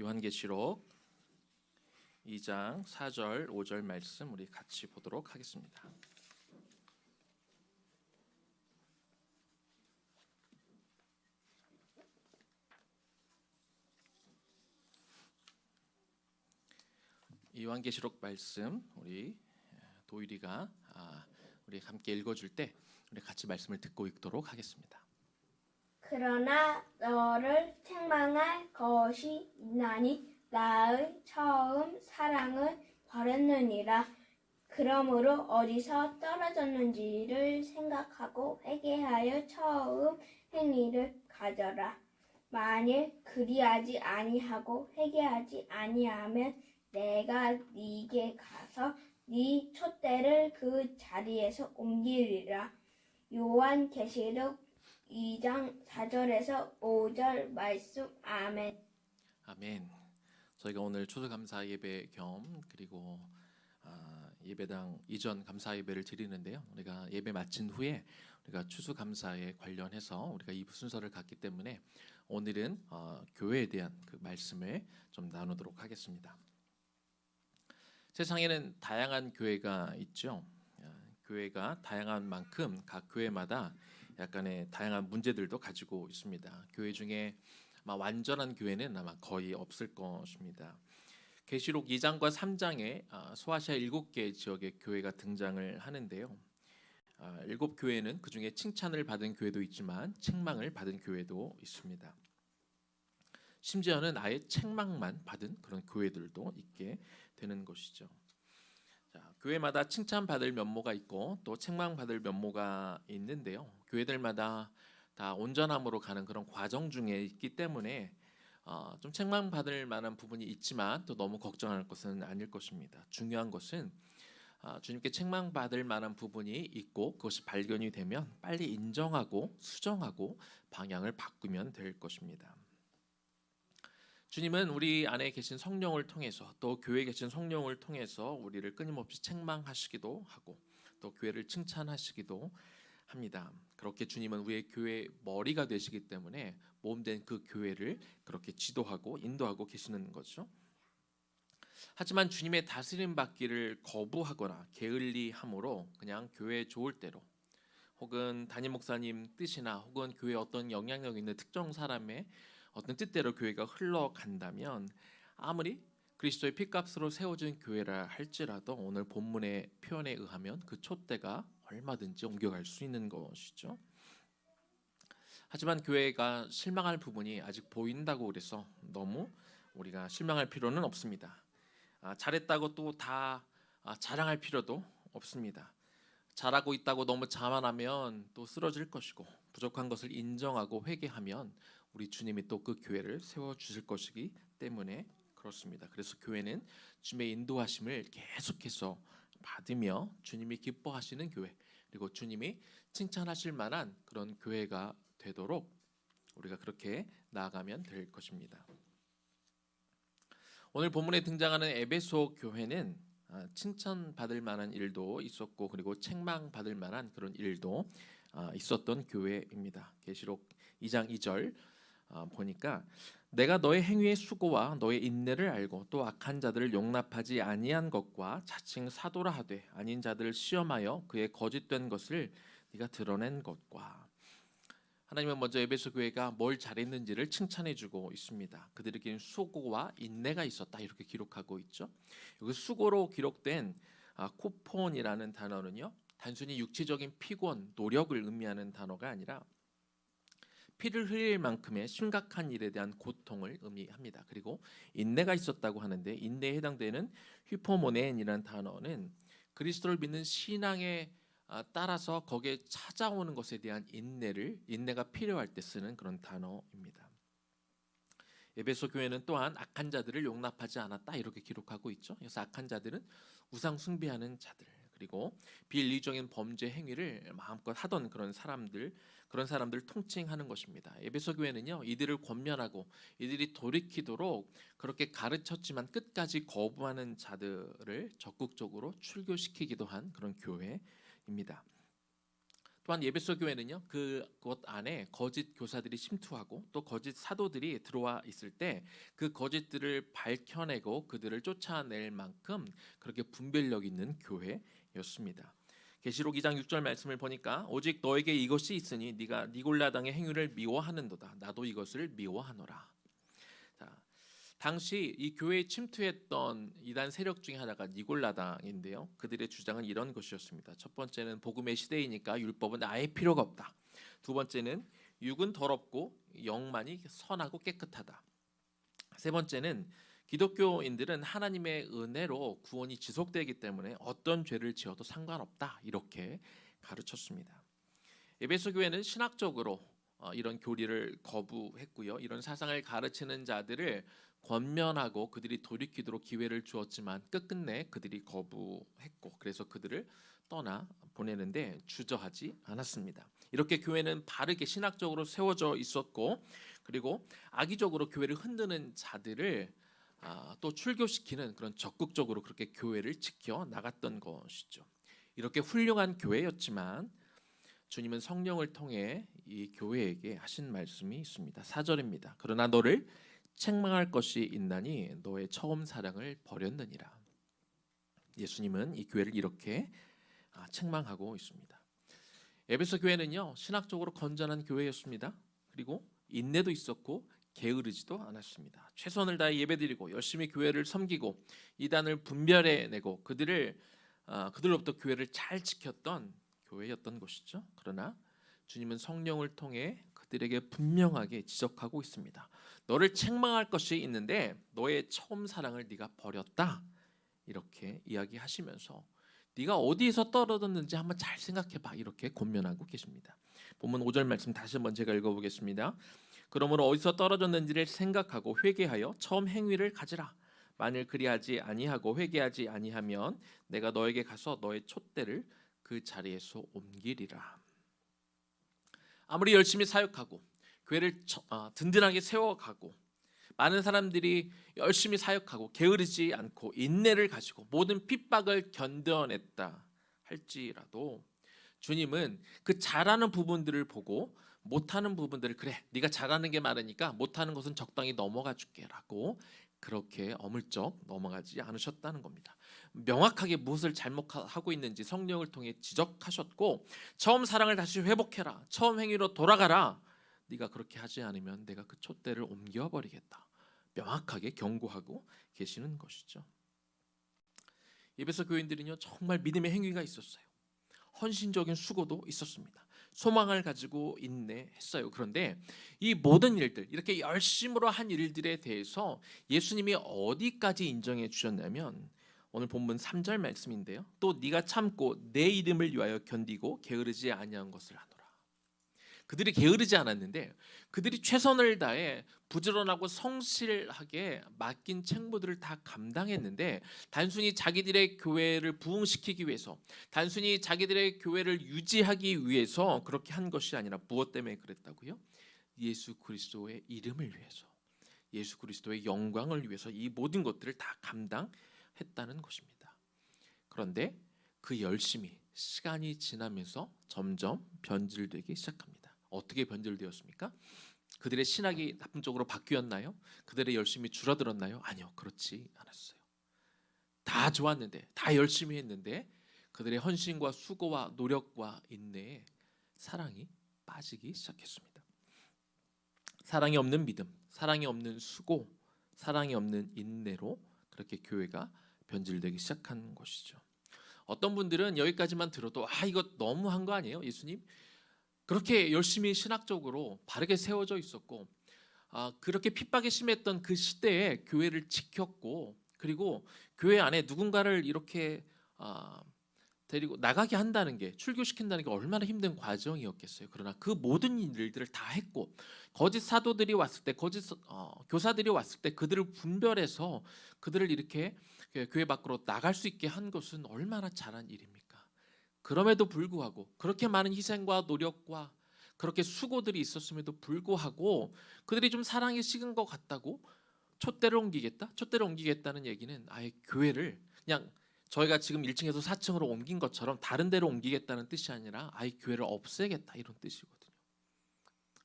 요한계시록 2장 4절 5절 말씀 우리 같이 보도록 하겠습니다. 요한계시록 말씀 우리 도일이가 우리 함께 읽어줄 때 우리 같이 말씀을 듣고 읽도록 하겠습니다. 그러나 너를 책망할 것이 있나니 나의 처음 사랑을 버렸느니라. 그러므로 어디서 떨어졌는지를 생각하고 회개하여 처음 행위를 가져라. 만일 그리하지 아니하고 회개하지 아니하면 내가 네게 가서 네 촛대를 그 자리에서 옮기리라. 요한계시록 2장 4절에서 5절 말씀. 아멘. 아멘. 저희가 오늘 추수감사 예배 겸 그리고 예배당 이전 감사 예배를 드리는데요. 우리가 예배 마친 후에 우리가 추수감사에 관련해서 우리가 이 순서를 갖기 때문에 오늘은 교회에 대한 그 말씀을 좀 나누도록 하겠습니다. 세상에는 다양한 교회가 있죠. 교회가 다양한 만큼 각 교회마다 약간의 다양한 문제들도 가지고 있습니다. 교회 중에 완전한 교회는 아마 거의 없을 것입니다. 계시록 2장과 3장에 소아시아 7개 지역의 교회가 등장을 하는데요. 7교회는 그중에 칭찬을 받은 교회도 있지만 책망을 받은 교회도 있습니다. 심지어는 아예 책망만 받은 그런 교회들도 있게 되는 것이죠. 교회마다 칭찬받을 면모가 있고 또 책망받을 면모가 있는데요. 교회들마다 다 온전함으로 가는 그런 과정 중에 있기 때문에 좀 책망받을 만한 부분이 있지만 또 너무 걱정할 것은 아닐 것입니다. 중요한 것은 주님께 책망받을 만한 부분이 있고 그것이 발견이 되면 빨리 인정하고 수정하고 방향을 바꾸면 될 것입니다. 주님은 우리 안에 계신 성령을 통해서 또 교회에 계신 성령을 통해서 우리를 끊임없이 책망하시기도 하고 또 교회를 칭찬하시기도 합니다. 그렇게 주님은 우리의 교회의 머리가 되시기 때문에 몸된 그 교회를 그렇게 지도하고 인도하고 계시는 거죠. 하지만 주님의 다스림 받기를 거부하거나 게을리함으로 그냥 교회 좋을 대로 혹은 담임 목사님 뜻이나 혹은 교회에 어떤 영향력 있는 특정 사람의 어떤 뜻대로 교회가 흘러간다면 아무리 그리스도의 피값으로 세워진 교회라 할지라도 오늘 본문의 표현에 의하면 그 촛대가 얼마든지 옮겨갈 수 있는 것이죠. 하지만 교회가 실망할 부분이 아직 보인다고 그래서 너무 우리가 실망할 필요는 없습니다. 잘했다고 또 다 자랑할 필요도 없습니다. 잘하고 있다고 너무 자만하면 또 쓰러질 것이고 부족한 것을 인정하고 회개하면 우리 주님이 또 그 교회를 세워주실 것이기 때문에 그렇습니다. 그래서 교회는 주님의 인도하심을 계속해서 받으며 주님이 기뻐하시는 교회 그리고 주님이 칭찬하실 만한 그런 교회가 되도록 우리가 그렇게 나아가면 될 것입니다. 오늘 본문에 등장하는 에베소 교회는 칭찬받을 만한 일도 있었고 그리고 책망받을 만한 그런 일도 있었던 교회입니다. 계시록 2장 2절 보니까 내가 너의 행위의 수고와 너의 인내를 알고 또 악한 자들을 용납하지 아니한 것과 자칭 사도라 하되 아닌 자들을 시험하여 그의 거짓된 것을 네가 드러낸 것과 하나님은 먼저 에베소 교회가 뭘 잘했는지를 칭찬해주고 있습니다. 그들에게는 수고와 인내가 있었다 이렇게 기록하고 있죠. 여기 수고로 기록된 코폰이라는 단어는요 단순히 육체적인 피곤, 노력을 의미하는 단어가 아니라 피를 흘릴 만큼의 심각한 일에 대한 고통을 의미합니다. 그리고 인내가 있었다고 하는데 인내에 해당되는 휘포모넨이라는 단어는 그리스도를 믿는 신앙에 따라서 거기에 찾아오는 것에 대한 인내가 필요할 때 쓰는 그런 단어입니다. 에베소 교회는 또한 악한 자들을 용납하지 않았다 이렇게 기록하고 있죠. 그래서 악한 자들은 우상 숭배하는 자들 그리고 비인리적인 범죄 행위를 마음껏 하던 그런 사람들 통칭하는 것입니다. 에베소 교회는요 이들을 권면하고 이들이 돌이키도록 그렇게 가르쳤지만 끝까지 거부하는 자들을 적극적으로 출교시키기도 한 그런 교회입니다. 또한 에베소 교회는요, 그곳 안에 거짓 교사들이 침투하고 또 거짓 사도들이 들어와 있을 때 그 거짓들을 밝혀내고 그들을 쫓아낼 만큼 그렇게 분별력 있는 교회였습니다. 계시록 2장 6절 말씀을 보니까 오직 너에게 이것이 있으니 네가 니골라당의 행위를 미워하는도다. 나도 이것을 미워하노라. 자, 당시 이 교회에 침투했던 이단 세력 중에 하나가 니골라당인데요. 그들의 주장은 이런 것이었습니다. 첫 번째는 복음의 시대이니까 율법은 아예 필요가 없다. 두 번째는 육은 더럽고 영만이 선하고 깨끗하다. 세 번째는 기독교인들은 하나님의 은혜로 구원이 지속되기 때문에 어떤 죄를 지어도 상관없다. 이렇게 가르쳤습니다. 에베소 교회는 신학적으로 이런 교리를 거부했고요. 이런 사상을 가르치는 자들을 권면하고 그들이 돌이키도록 기회를 주었지만 끝끝내 그들이 거부했고 그래서 그들을 떠나 보내는데 주저하지 않았습니다. 이렇게 교회는 바르게 신학적으로 세워져 있었고 그리고 악의적으로 교회를 흔드는 자들을 또 출교시키는 그런 적극적으로 그렇게 교회를 지켜 나갔던 것이죠. 이렇게 훌륭한 교회였지만 주님은 성령을 통해 이 교회에게 하신 말씀이 있습니다. 4절입니다. 그러나 너를 책망할 것이 있나니 너의 처음 사랑을 버렸느니라. 예수님은 이 교회를 이렇게 책망하고 있습니다. 에베소 교회는요, 신학적으로 건전한 교회였습니다. 그리고 인내도 있었고 게으르지도 않았습니다. 최선을 다해 예배드리고 열심히 교회를 섬기고 이단을 분별해내고 그들로부터 교회를 잘 지켰던 교회였던 것이죠. 그러나 주님은 성령을 통해 그들에게 분명하게 지적하고 있습니다. 너를 책망할 것이 있는데 너의 처음 사랑을 네가 버렸다. 이렇게 이야기하시면서 네가 어디에서 떨어졌는지 한번 잘 생각해봐. 이렇게 권면하고 계십니다. 본문 5절 말씀 다시 한번 제가 읽어보겠습니다. 그러므로 어디서 떨어졌는지를 생각하고 회개하여 처음 행위를 가지라. 만일 그리하지 아니하고 회개하지 아니하면 내가 너에게 가서 너의 촛대를 그 자리에서 옮기리라. 아무리 열심히 사역하고 교회를 든든하게 세워가고 많은 사람들이 열심히 사역하고 게으르지 않고 인내를 가지고 모든 핍박을 견뎌냈다 할지라도 주님은 그 잘하는 부분들을 보고 못하는 부분들을 그래 네가 잘하는 게 많으니까 못하는 것은 적당히 넘어가 줄게라고 그렇게 어물쩍 넘어가지 않으셨다는 겁니다. 명확하게 무엇을 잘못하고 있는지 성령을 통해 지적하셨고 처음 사랑을 다시 회복해라. 처음 행위로 돌아가라. 네가 그렇게 하지 않으면 내가 그 촛대를 옮겨버리겠다. 명확하게 경고하고 계시는 것이죠. 에베소 교인들은요 정말 믿음의 행위가 있었어요. 헌신적인 수고도 있었습니다. 소망을 가지고 인내했어요. 그런데 이 모든 일들, 이렇게 열심으로 한 일들에 대해서 예수님이 어디까지 인정해 주셨냐면 오늘 본문 3절 말씀인데요. 또 네가 참고 내 이름을 위하여 견디고 게으르지 아니한 것을 하노라. 그들이 게으르지 않았는데 그들이 최선을 다해 부지런하고 성실하게 맡긴 책무들을 다 감당했는데 단순히 자기들의 교회를 부흥시키기 위해서 단순히 자기들의 교회를 유지하기 위해서 그렇게 한 것이 아니라 무엇 때문에 그랬다고요? 예수 그리스도의 이름을 위해서 예수 그리스도의 영광을 위해서 이 모든 것들을 다 감당했다는 것입니다. 그런데 그 열심이 시간이 지나면서 점점 변질되기 시작합니다. 어떻게 변질되었습니까? 그들의 신학이 나쁜 쪽으로 바뀌었나요? 그들의 열심이 줄어들었나요? 아니요, 그렇지 않았어요. 다 좋았는데, 다 열심히 했는데 그들의 헌신과 수고와 노력과 인내에 사랑이 빠지기 시작했습니다. 사랑이 없는 믿음, 사랑이 없는 수고, 사랑이 없는 인내로 그렇게 교회가 변질되기 시작한 것이죠. 어떤 분들은 여기까지만 들어도 이거 너무한 거 아니에요? 예수님? 그렇게 열심히 신학적으로 바르게 세워져 있었고 그렇게 핍박이 심했던 그 시대에 교회를 지켰고 그리고 교회 안에 누군가를 이렇게 데리고 나가게 한다는 게 출교시킨다는 게 얼마나 힘든 과정이었겠어요. 그러나 그 모든 일들을 다 했고 거짓 사도들이 왔을 때 거짓 교사들이 왔을 때 그들을 분별해서 그들을 이렇게 교회 밖으로 나갈 수 있게 한 것은 얼마나 잘한 일입니까? 그럼에도 불구하고 그렇게 많은 희생과 노력과 그렇게 수고들이 있었음에도 불구하고 그들이 좀 사랑이 식은 것 같다고 촛대를 옮기겠다? 촛대를 옮기겠다는 얘기는 아예 교회를 그냥 저희가 지금 1층에서 4층으로 옮긴 것처럼 다른 데로 옮기겠다는 뜻이 아니라 아예 교회를 없애겠다 이런 뜻이거든요.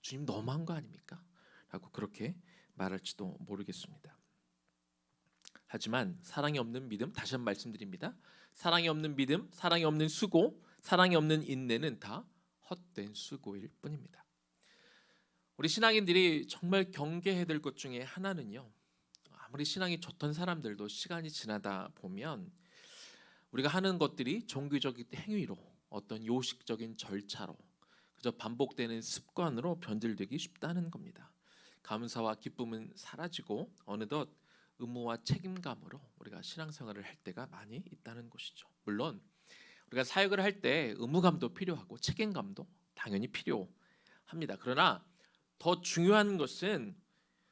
주님 너무한 거 아닙니까? 라고 그렇게 말할지도 모르겠습니다. 하지만 사랑이 없는 믿음, 다시 한번 말씀드립니다. 사랑이 없는 믿음, 사랑이 없는 수고, 사랑이 없는 인내는 다 헛된 수고일 뿐입니다. 우리 신앙인들이 정말 경계해야 될 것 중에 하나는요, 아무리 신앙이 좋던 사람들도 시간이 지나다 보면 우리가 하는 것들이 종교적인 행위로, 어떤 요식적인 절차로, 그저 반복되는 습관으로 변질되기 쉽다는 겁니다. 감사와 기쁨은 사라지고 어느덧 의무와 책임감으로 우리가 신앙생활을 할 때가 많이 있다는 것이죠. 물론 우리가 사역을 할 때 의무감도 필요하고 책임감도 당연히 필요합니다. 그러나 더 중요한 것은,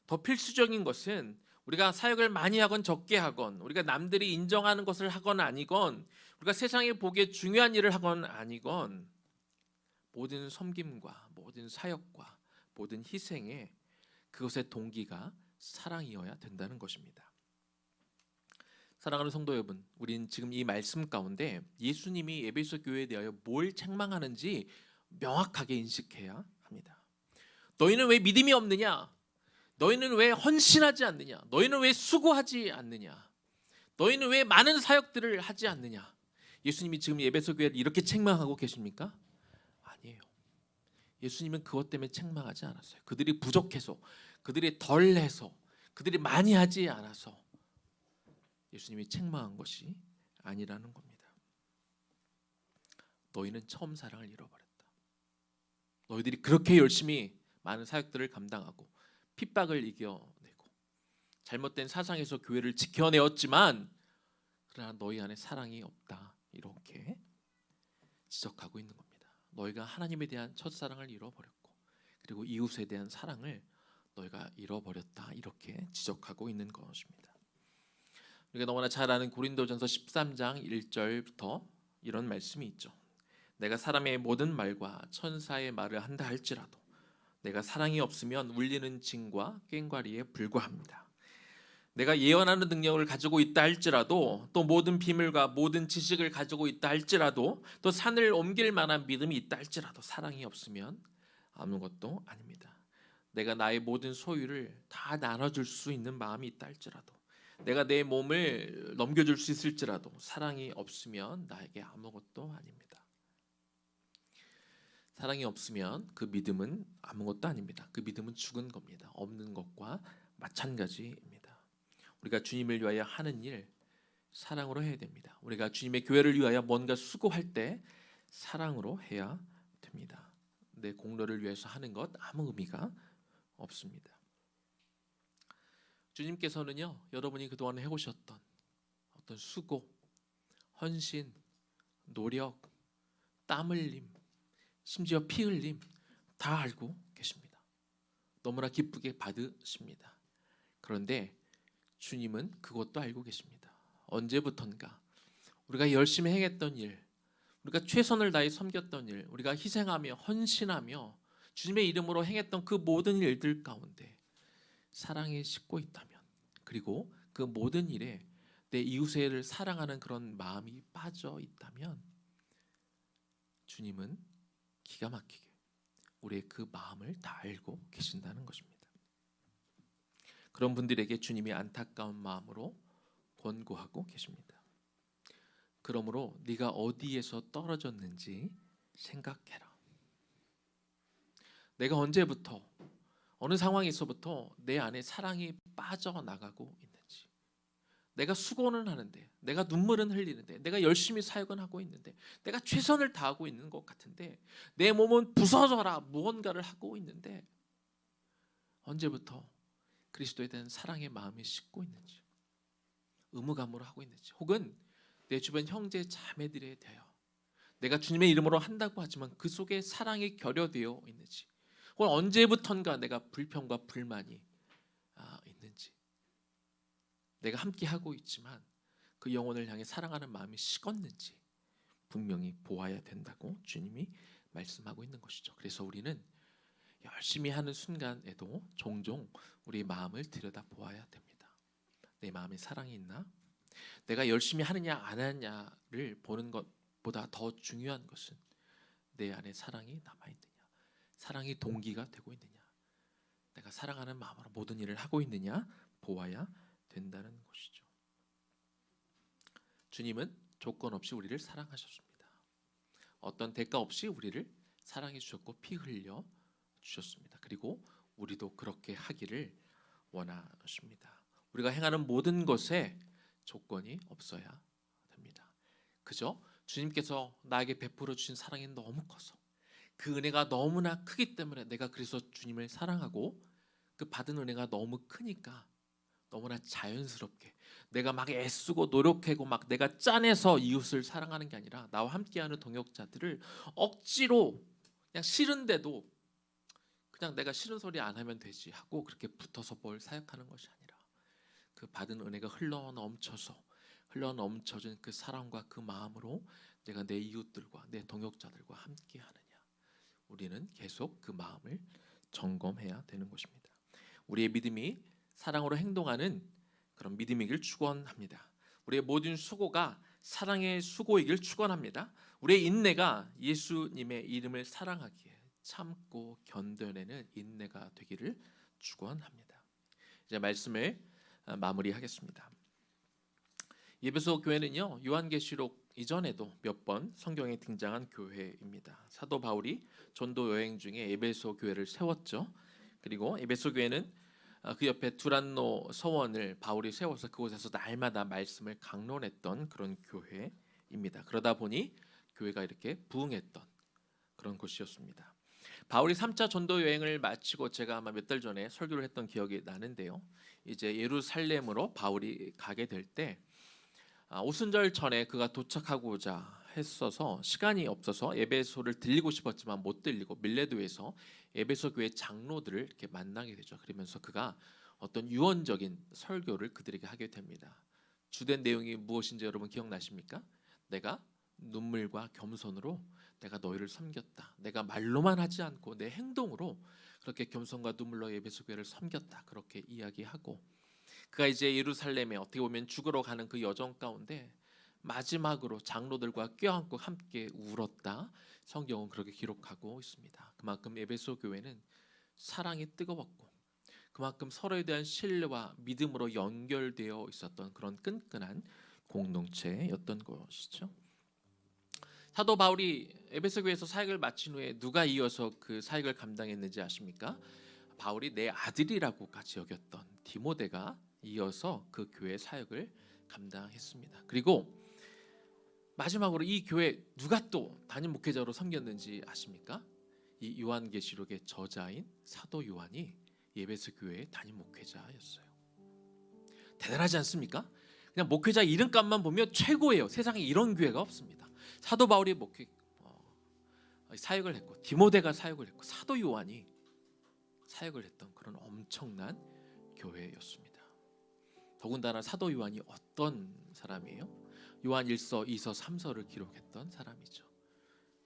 더 필수적인 것은 우리가 사역을 많이 하건 적게 하건, 우리가 남들이 인정하는 것을 하건 아니건, 우리가 세상에 보기에 중요한 일을 하건 아니건, 모든 섬김과 모든 사역과 모든 희생에 그것의 동기가 사랑이어야 된다는 것입니다. 사랑하는 성도 여러분, 우리는 지금 이 말씀 가운데 예수님이 에베소 교회에 대하여 뭘 책망하는지 명확하게 인식해야 합니다. 너희는 왜 믿음이 없느냐? 너희는 왜 헌신하지 않느냐? 너희는 왜 수고하지 않느냐? 너희는 왜 많은 사역들을 하지 않느냐? 예수님이 지금 에베소 교회를 이렇게 책망하고 계십니까? 아니에요. 예수님은 그것 때문에 책망하지 않았어요. 그들이 부족해서, 그들이 덜해서, 그들이 많이 하지 않아서 예수님이 책망한 것이 아니라는 겁니다. 너희는 처음 사랑을 잃어버렸다. 너희들이 그렇게 열심히 많은 사역들을 감당하고 핍박을 이겨내고 잘못된 사상에서 교회를 지켜내었지만 그러나 너희 안에 사랑이 없다, 이렇게 지적하고 있는 겁니다. 너희가 하나님에 대한 첫사랑을 잃어버렸고 그리고 이웃에 대한 사랑을 너희가 잃어버렸다, 이렇게 지적하고 있는 것입니다. 우리가 너무나 잘 아는 고린도전서 13장 1절부터 이런 말씀이 있죠. 내가 사람의 모든 말과 천사의 말을 한다 할지라도 내가 사랑이 없으면 울리는 징과 꽹과리에 불과합니다. 내가 예언하는 능력을 가지고 있다 할지라도, 또 모든 비밀과 모든 지식을 가지고 있다 할지라도, 또 산을 옮길 만한 믿음이 있다 할지라도 사랑이 없으면 아무것도 아닙니다. 내가 나의 모든 소유를 다 나눠줄 수 있는 마음이 있다 할지라도, 내가 내 몸을 넘겨줄 수 있을지라도 사랑이 없으면 나에게 아무것도 아닙니다. 사랑이 없으면 그 믿음은 아무것도 아닙니다. 그 믿음은 죽은 겁니다. 없는 것과 마찬가지입니다. 우리가 주님을 위하여 하는 일 사랑으로 해야 됩니다. 우리가 주님의 교회를 위하여 뭔가 수고할 때 사랑으로 해야 됩니다. 내 공로를 위해서 하는 것 아무 의미가 없습니다. 주님께서는요, 여러분이 그동안 해오셨던 어떤 수고, 헌신, 노력, 땀 흘림, 심지어 피 흘림 다 알고 계십니다. 너무나 기쁘게 받으십니다. 그런데 주님은 그것도 알고 계십니다. 언제부턴가 우리가 열심히 행했던 일, 우리가 최선을 다해 섬겼던 일, 우리가 희생하며 헌신하며 주님의 이름으로 행했던 그 모든 일들 가운데 사랑에 싣고 있다면, 그리고 그 모든 일에 내 이웃을 사랑하는 그런 마음이 빠져 있다면 주님은 기가 막히게 우리의 그 마음을 다 알고 계신다는 것입니다. 그런 분들에게 주님이 안타까운 마음으로 권고하고 계십니다. 그러므로 네가 어디에서 떨어졌는지 생각해라. 내가 언제부터, 어느 상황에서부터 내 안에 사랑이 빠져나가고 있는지, 내가 수고는 하는데, 내가 눈물은 흘리는데, 내가 열심히 사역은 하고 있는데, 내가 최선을 다하고 있는 것 같은데 내 몸은 부서져라 무언가를 하고 있는데 언제부터 그리스도에 대한 사랑의 마음이 식고 있는지, 의무감으로 하고 있는지, 혹은 내 주변 형제 자매들에 대하여 내가 주님의 이름으로 한다고 하지만 그 속에 사랑이 결여되어 있는지, 혹은 언제부턴가 내가 불평과 불만이 있는지, 내가 함께 하고 있지만 그 영혼을 향해 사랑하는 마음이 식었는지 분명히 보아야 된다고 주님이 말씀하고 있는 것이죠. 그래서 우리는 열심히 하는 순간에도 종종 우리 마음을 들여다보아야 됩니다. 내 마음에 사랑이 있나? 내가 열심히 하느냐 안 하느냐를 보는 것보다 더 중요한 것은 내 안에 사랑이 남아있느냐, 사랑이 동기가 되고 있느냐, 내가 사랑하는 마음으로 모든 일을 하고 있느냐 보아야 된다는 것이죠. 주님은 조건 없이 우리를 사랑하셨습니다. 어떤 대가 없이 우리를 사랑해 주셨고 피 흘려 주셨습니다. 그리고 우리도 그렇게 하기를 원하십니다. 우리가 행하는 모든 것에 조건이 없어야 됩니다. 그저 주님께서 나에게 베풀어 주신 사랑이 너무 커서 그 은혜가 너무나 크기 때문에 내가 그래서 주님을 사랑하고 그 받은 은혜가 너무 크니까 너무나 자연스럽게 내가 막 애쓰고 노력하고 막 내가 짜내서 이웃을 사랑하는 게 아니라 나와 함께하는 동역자들을 억지로 그냥 싫은데도 그냥 내가 싫은 소리 안 하면 되지 하고 그렇게 붙어서 뭘 사역하는 것이 아니라 그 받은 은혜가 흘러넘쳐진 그 사랑과 그 마음으로 내가 내 이웃들과 내 동역자들과 함께하느냐, 우리는 계속 그 마음을 점검해야 되는 것입니다. 우리의 믿음이 사랑으로 행동하는 그런 믿음이길 축원합니다. 우리의 모든 수고가 사랑의 수고이길 축원합니다. 우리의 인내가 예수님의 이름을 사랑하기에 참고 견뎌내는 인내가 되기를 축원합니다. 이제 말씀을 마무리하겠습니다. 에베소 교회는요, 요한계시록 이전에도 몇 번 성경에 등장한 교회입니다. 사도 바울이 전도 여행 중에 에베소 교회를 세웠죠. 그리고 에베소 교회는 그 옆에 두란노 서원을 바울이 세워서 그곳에서 날마다 말씀을 강론했던 그런 교회입니다. 그러다 보니 교회가 이렇게 부흥했던 그런 곳이었습니다. 바울이 3차 전도 여행을 마치고 제가 아마 몇 달 전에 설교를 했던 기억이 나는데요. 이제 예루살렘으로 바울이 가게 될 때 오순절 전에 그가 도착하고자 했어서 시간이 없어서 에베소를 들리고 싶었지만 못 들리고 밀레도에서 에베소 교회 장로들을 이렇게 만나게 되죠. 그러면서 그가 어떤 유언적인 설교를 그들에게 하게 됩니다. 주된 내용이 무엇인지 여러분 기억나십니까? 내가 눈물과 겸손으로 내가 너희를 섬겼다. 내가 말로만 하지 않고 내 행동으로 그렇게 겸손과 눈물로 에베소 교회를 섬겼다. 그렇게 이야기하고 그가 이제 예루살렘에 어떻게 보면 죽으러 가는 그 여정 가운데 마지막으로 장로들과 껴안고 함께 울었다. 성경은 그렇게 기록하고 있습니다. 그만큼 에베소 교회는 사랑이 뜨거웠고 그만큼 서로에 대한 신뢰와 믿음으로 연결되어 있었던 그런 끈끈한 공동체였던 것이죠. 사도 바울이 에베소 교회에서 사역을 마친 후에 누가 이어서 그 사역을 감당했는지 아십니까? 바울이 내 아들이라고까지 여겼던 디모데가 이어서 그 교회 사역을 감당했습니다. 그리고 마지막으로 이 교회 누가 또 담임 목회자로 섬겼는지 아십니까? 이 요한계시록의 저자인 사도 요한이 에베소 교회의 담임 목회자였어요. 대단하지 않습니까? 그냥 목회자 이름값만 보면 최고예요. 세상에 이런 교회가 없습니다. 사도 바울이 사역을 했고 디모데가 사역을 했고 사도 요한이 사역을 했던 그런 엄청난 교회였습니다. 더군다나 사도 요한이 어떤 사람이에요? 요한 1서, 2서, 3서를 기록했던 사람이죠.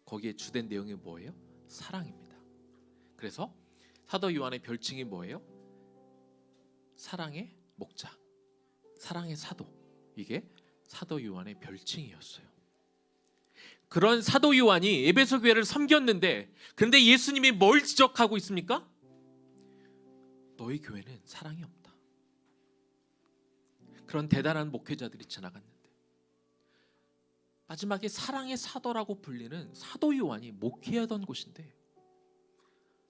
거기에 주된 내용이 뭐예요? 사랑입니다. 그래서 사도 요한의 별칭이 뭐예요? 사랑의 목자, 사랑의 사도. 이게 사도 요한의 별칭이었어요. 그런 사도 요한이 에베소 교회를 섬겼는데 근데 예수님이 뭘 지적하고 있습니까? 너희 교회는 사랑이 없다. 그런 대단한 목회자들이 지나갔는데 마지막에 사랑의 사도라고 불리는 사도 요한이 목회하던 곳인데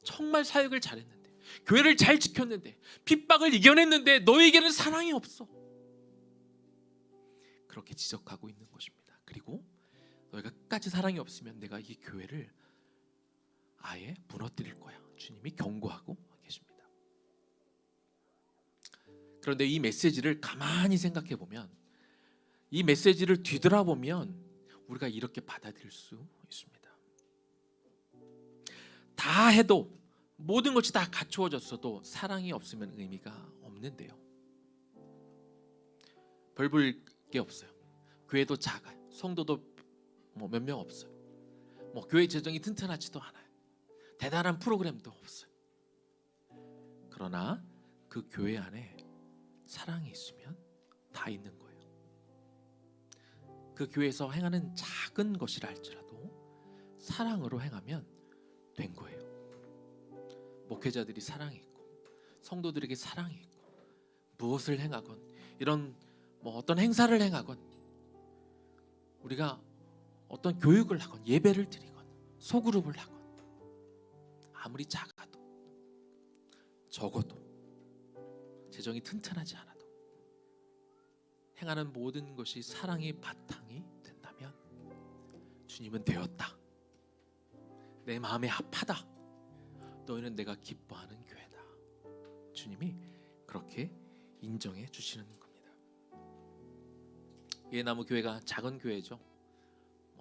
정말 사역을 잘했는데 교회를 잘 지켰는데 핍박을 이겨냈는데 너에게는 사랑이 없어. 그렇게 지적하고 있는 것입니다. 그리고 너희가 끝까지 사랑이 없으면 내가 이 교회를 아예 무너뜨릴 거야. 주님이 경고하고 계십니다. 그런데 이 메시지를 가만히 생각해 보면 이 메시지를 뒤돌아보면 우리가 이렇게 받아들일 수 있습니다. 다 해도 모든 것이 다 갖추어졌어도 사랑이 없으면 의미가 없는데요. 별 볼 게 없어요. 교회도 작아요. 성도도 몇 명 없어요. 교회 재정이 튼튼하지도 않아요. 대단한 프로그램도 없어요. 그러나 그 교회 안에 사랑이 있으면 다 있는 거예요. 그 교회에서 행하는 작은 것이라 할지라도 사랑으로 행하면 된 거예요. 목회자들이 사랑이 있고 성도들에게 사랑이 있고 무엇을 행하건 이런 어떤 행사를 행하건 우리가 어떤 교육을 하건 예배를 드리건 소그룹을 하건 아무리 작아도 적어도 재정이 튼튼하지 않아도 행하는 모든 것이 사랑이 바탕이 된다면 주님은 되었다. 내 마음에 합하다. 너희는 내가 기뻐하는 교회다. 주님이 그렇게 인정해 주시는 겁니다. 예나무 교회가 작은 교회죠.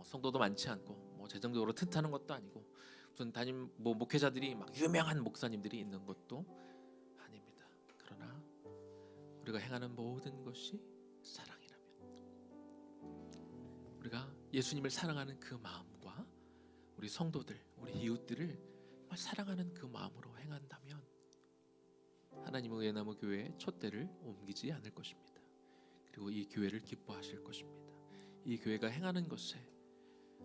성도도 많지 않고 재정적으로 튼튼한 것도 아니고 무슨 담임 목회자들이 막 유명한 목사님들이 있는 것도 아닙니다. 그러나 우리가 행하는 모든 것이 사랑이라면 우리가 예수님을 사랑하는 그 마음과 우리 성도들, 우리 이웃들을 정말 사랑하는 그 마음으로 행한다면 하나님은 예나무 교회의 촛대를 옮기지 않을 것입니다. 그리고 이 교회를 기뻐하실 것입니다. 이 교회가 행하는 것에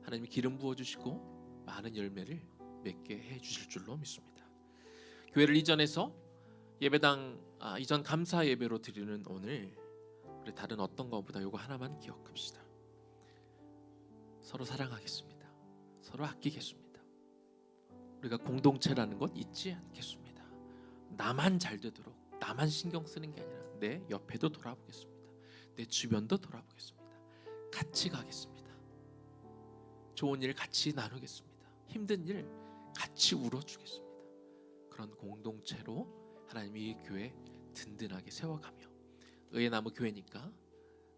하나님이 기름 부어주시고 많은 열매를 맺게 해주실 줄로 믿습니다. 교회를 이전해서 예배당 이전 감사 예배로 드리는 오늘 우리 다른 어떤 것보다 이거 하나만 기억합시다. 서로 사랑하겠습니다. 서로 아끼겠습니다. 우리가 공동체라는 것 잊지 않겠습니다. 나만 잘 되도록 나만 신경 쓰는 게 아니라 내 옆에도 돌아보겠습니다. 내 주변도 돌아보겠습니다. 같이 가겠습니다. 좋은 일 같이 나누겠습니다. 힘든 일 같이 울어주겠습니다. 그런 공동체로 하나님이 이 교회 든든하게 세워가며 의의 나무 교회니까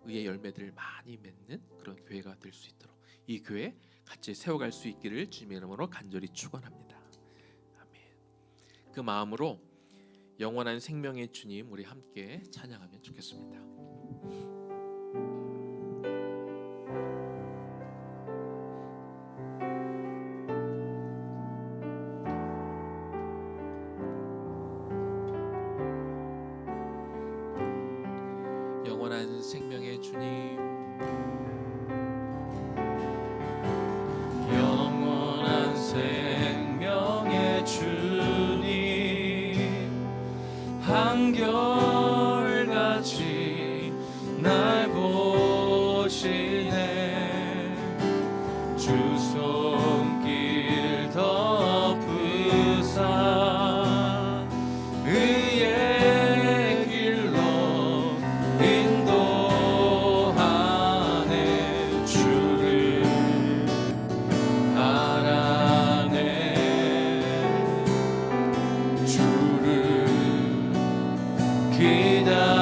의의 열매들을 많이 맺는 그런 교회가 될 수 있도록 이 교회 같이 세워갈 수 있기를 주님의 이름으로 간절히 축원합니다. 아멘. 그 마음으로 영원한 생명의 주님 우리 함께 찬양하면 좋겠습니다. 영원한 생명의 주님, 영원한 생명의 주님, 한결같이 날 보시네. 주 손길 덮으사 의의 길로 인도하네. 주를 알아내. 주를 기다리네.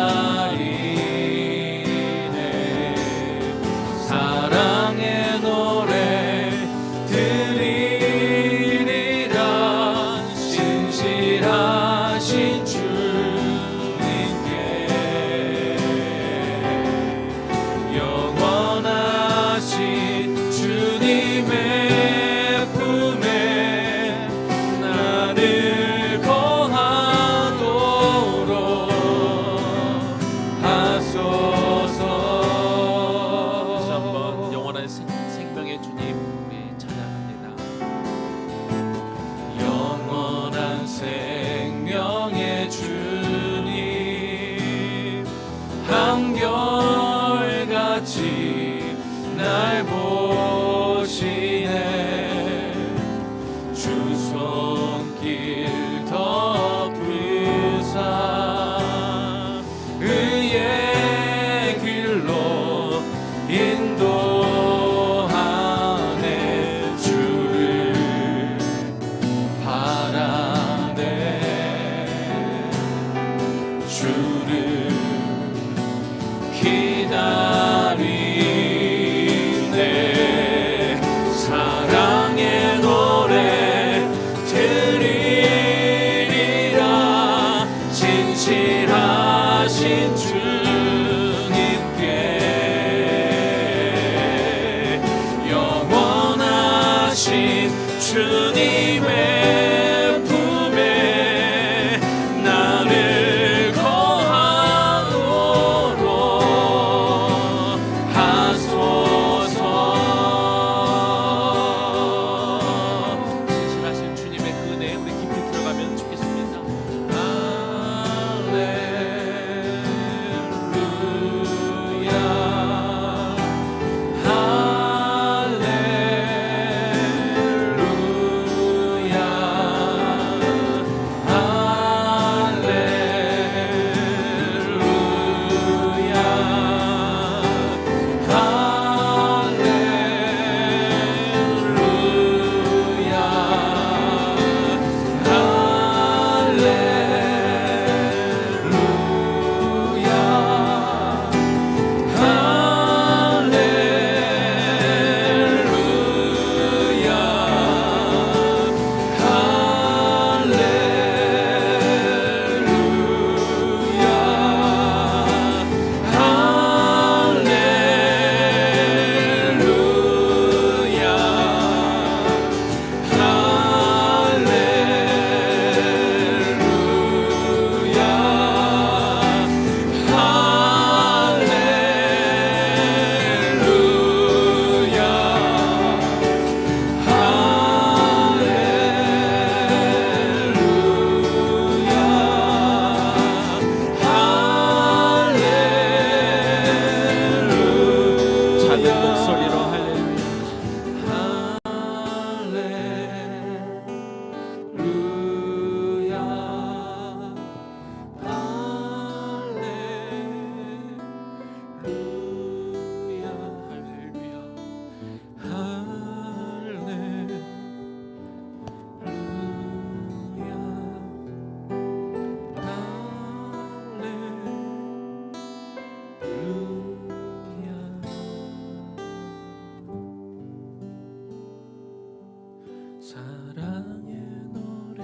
사랑의 노래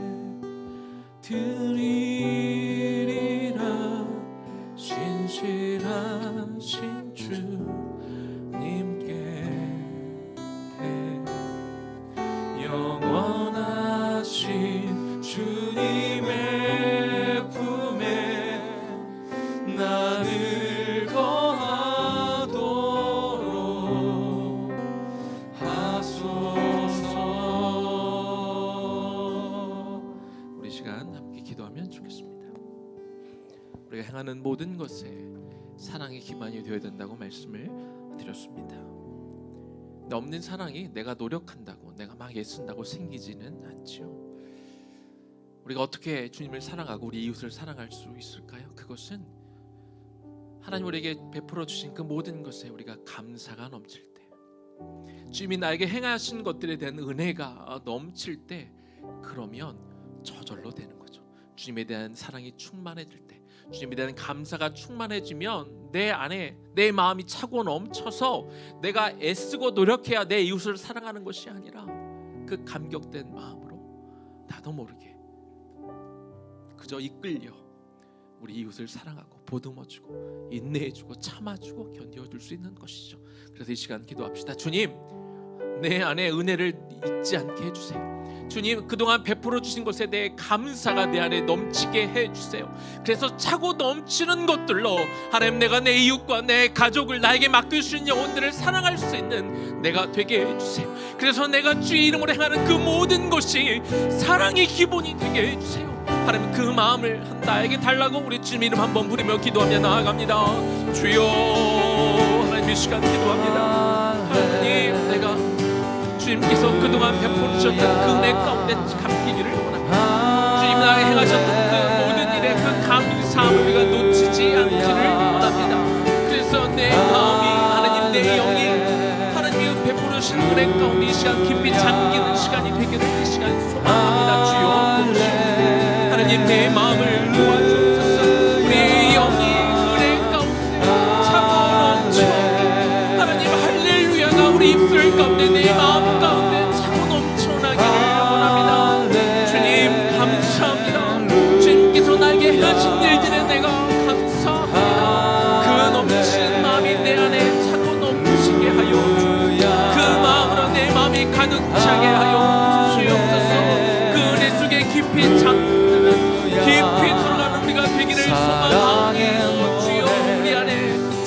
드리리라. 신실하신 주님께 영원하신 주님의 품에 나를 거하도록 하소서. 우리 시간 함께 기도하면 좋겠습니다. 우리가 행하는 모든 것에 사랑이 기반이 되어야 된다고 말씀을 드렸습니다. 근데 없는 사랑이 내가 노력한다고, 내가 막 애쓴다고 생기지는 않지요. 우리가 어떻게 주님을 사랑하고 우리 이웃을 사랑할 수 있을까요? 그것은 하나님 우리에게 베풀어 주신 그 모든 것에 우리가 감사가 넘칠 때, 주님이 나에게 행하신 것들에 대한 은혜가 넘칠 때, 그러면 저절로 되는 거죠. 주님에 대한 사랑이 충만해질 때, 주님에 대한 감사가 충만해지면 내 안에 내 마음이 차고 넘쳐서 내가 애쓰고 노력해야 내 이웃을 사랑하는 것이 아니라 그 감격된 마음으로 나도 모르게 그저 이끌려 우리 이웃을 사랑하고 보듬어주고 인내해주고 참아주고 견뎌줄 수 있는 것이죠. 그래서 이 시간 기도합시다. 주님, 내 안에 은혜를 잊지 않게 해주세요. 주님, 그동안 베풀어 주신 것에 대해 감사가 내 안에 넘치게 해주세요. 그래서 차고 넘치는 것들로 하나님, 내가 내 이웃과 내 가족을, 나에게 맡겨주신 영혼들을 사랑할 수 있는 내가 되게 해주세요. 그래서 내가 주의 이름으로 행하는 그 모든 것이 사랑의 기본이 되게 해주세요. 하나님, 그 마음을 나에게 달라고 우리 주님 이름 한번 부르며 기도하며 나아갑니다. 주여, 하나님 이 시간 기도합니다. 하나님, 내가 주님께서 그동안 베풀어 주셨던 그 은혜 가운데 감기기를 원합니다. 주님, 나에게 행하셨던 그 모든 일에 그 감사함을 우리가 놓치지 않기를 원합니다. 그래서 내 마음이, 하나님, 내 영이 하나님이 베풀어 주신 은혜 가운데 이 시간 깊이 잠기는 시간이 되기를 이 시간 소망합니다. 주여, 하나님, 내 마음을 도와주옵소서. 우리의 영이 은혜 가운데 차고 넘쳐, 하나님, 할렐루야가 우리 입술 가운데, 내 마음 가운데 차고 넘쳐나기를 원합니다. 주님, 감사합니다. 주님께서 나에게 행하신 일들에 내가 감사합니다. 그 넘치는 마음이 내 안에 차고 넘치게 하여 주옵소서. 그 마음으로 내 마음이 가득 차게 하여 주시옵소서. 그 은혜 속에 깊이 잠드는, 깊이 들어가는 우리가 되기를 소망합니다. 주여, 우리 안에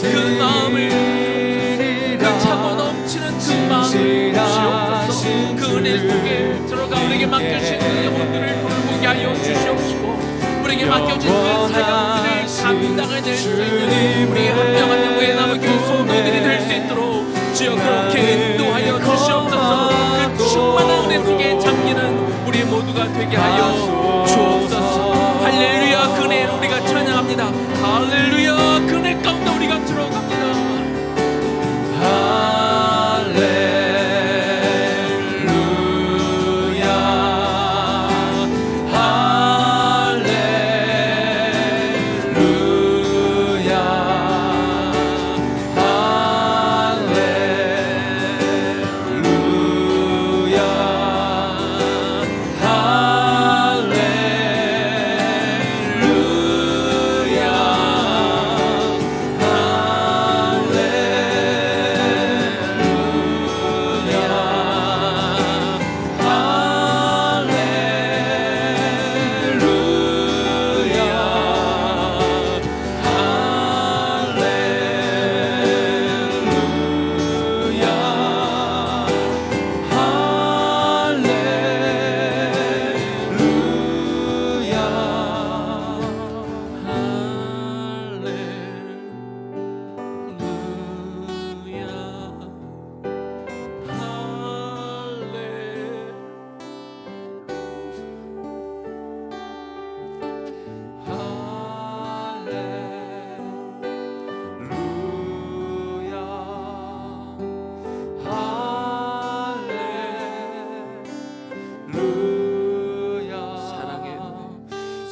그 마음을, 그 차고 넘치는 그 마음을 주시옵소서. 그 은혜 속에 들어가 우리에게 맡겨진 그 영혼들을 돌보게 하여 주시옵시고, 우리에게 맡겨진 그 사역 우리가 찬양합니다. 할렐루야. 그네 가운데 우리가 들어갑니다.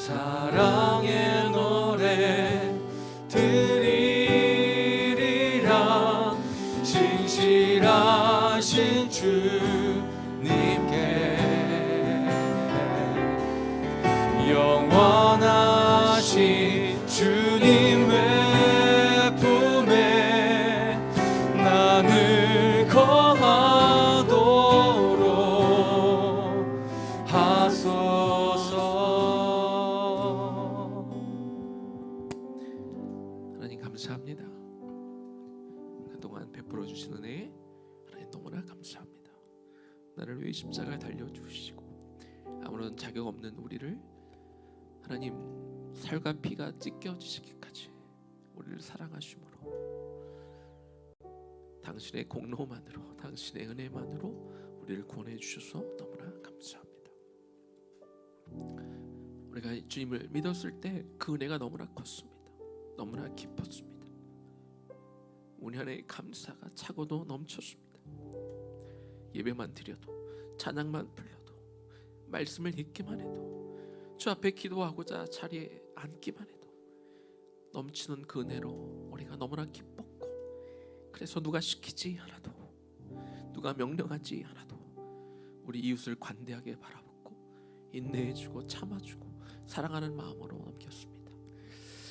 사랑의 노래 드리리라 진실하신 주님께 영원하신 주님의 품에 나를 거하도록 하소서. 하나님 감사합니다. 그동안 베풀어 주신 은혜 하나님 너무나 감사합니다. 나를 위해 십자가에 달려주시고 아무런 자격 없는 우리를 하나님 살과 피가 찢겨지시기까지 우리를 사랑하심으로 당신의 공로만으로 당신의 은혜만으로 우리를 구원해 주셔서 너무나 감사합니다. 우리가 주님을 믿었을 때 그 은혜가 너무나 컸습니다. 너무나 깊었습니다. 우리 안에 감사가 차고도 넘쳤습니다. 예배만 드려도 찬양만 불러도 말씀을 읽기만 해도 주 앞에 기도하고자 자리에 앉기만 해도 넘치는 그 은혜로 우리가 너무나 기뻤고 그래서 누가 시키지 않아도 누가 명령하지 않아도 우리 이웃을 관대하게 바라보고 인내해주고 참아주고 사랑하는 마음으로 넘겼습니다.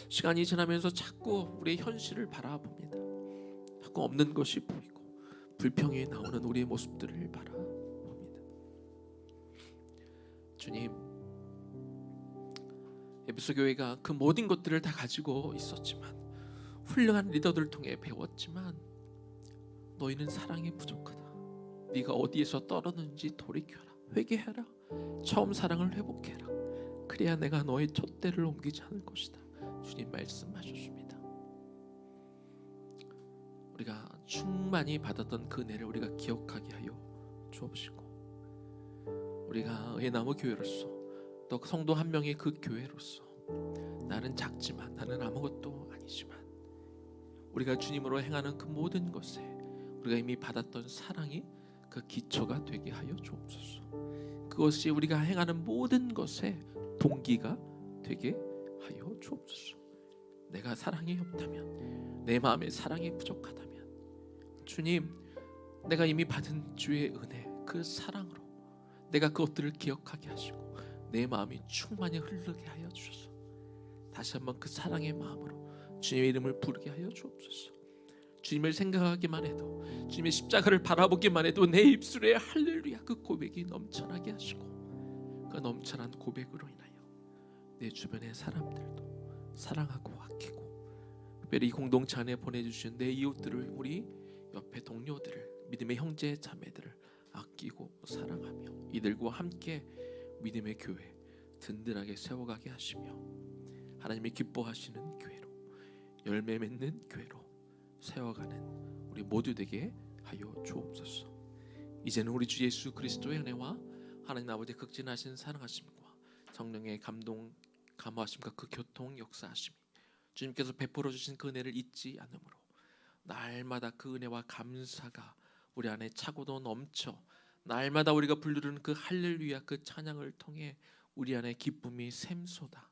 시간이 지나면서 자꾸 우리의 현실을 바라봅니다. 자꾸 없는 것이 보이고 불평이 나오는 우리의 모습들을 바라봅니다. 주님, 에베소 교회가 그 모든 것들을 다 가지고 있었지만 훌륭한 리더들을 통해 배웠지만 너희는 사랑이 부족하다. 네가 어디에서 떨어졌는지 돌이켜라. 회개해라. 처음 사랑을 회복해라. 그래야 내가 너의 촛대를 옮기지 않을 것이다. 주님 말씀하셨습니다. 우리가 충만히 받았던 그 은혜를 우리가 기억하게 하여 주옵시고 우리가 의나무 교회로서 또 성도 한 명의 그 교회로서 나는 작지만 나는 아무것도 아니지만 우리가 주님으로 행하는 그 모든 것에 우리가 이미 받았던 사랑이 그 기초가 되게 하여 주옵소서. 그것이 우리가 행하는 모든 것에 동기가 되게 하여 주옵소서. 내가 사랑이 없다면 내 마음에 사랑이 부족하다면 주님 내가 이미 받은 주의 은혜 그 사랑으로 내가 그것들을 기억하게 하시고 내 마음이 충만히 흐르게 하여 주셔서 다시 한번 그 사랑의 마음으로 주님의 이름을 부르게 하여 주옵소서. 주님을 생각하기만 해도 주님의 십자가를 바라보기만 해도 내 입술에 할렐루야 그 고백이 넘쳐나게 하시고 그 넘쳐난 고백으로 인하여 내 주변의 사람들도 사랑하고 아끼고 특별히 이 공동체 안에 보내주신 내 이웃들을 우리 옆에 동료들을 믿음의 형제 자매들을 아끼고 사랑하며 이들과 함께 믿음의 교회 든든하게 세워가게 하시며 하나님이 기뻐하시는 교회로 열매 맺는 교회로 세워가는 우리 모두 되게 하여 주옵소서. 이제는 우리 주 예수 그리스도의 은혜와 하나님 아버지의 극진하신 사랑하심과 성령의 감동 감화하심과 그 교통 역사하심이 주님께서 베풀어 주신 그 은혜를 잊지 않으므로 날마다 그 은혜와 감사가 우리 안에 차고도 넘쳐 날마다 우리가 부르는 그 할렐루야 그 찬양을 통해 우리 안에 기쁨이 샘솟아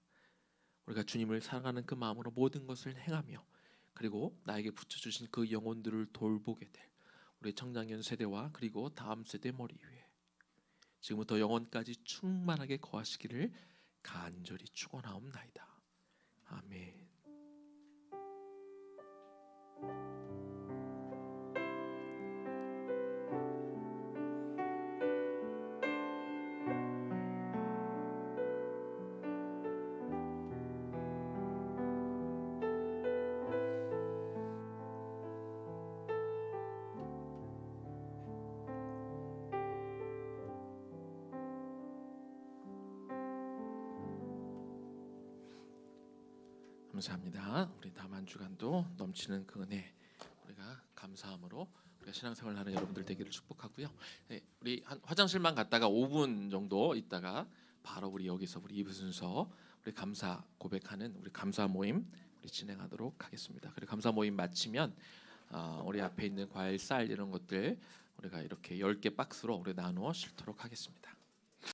우리가 주님을 사랑하는 그 마음으로 모든 것을 행하며 그리고 나에게 붙여주신 그 영혼들을 돌보게 될 우리 청장년 세대와 그리고 다음 세대 머리 위에 지금부터 영원까지 충만하게 거하시기를 간절히 축원하옵나이다. 아멘. 감사합니다. 우리 다음 한 주간도 넘치는 그 은혜 우리가 감사함으로 우리가 신앙생활을 하는 여러분들 되기를 축복하고요. 네, 우리 한 화장실만 갔다가 5분 정도 있다가 바로 우리 여기서 우리 2부 순서 우리 감사 고백하는 우리 감사 모임 우리 진행하도록 하겠습니다. 그리고 감사 모임 마치면 우리 앞에 있는 과일, 쌀 이런 것들 우리가 이렇게 10개 박스로 우리 나누어 싣도록 하겠습니다.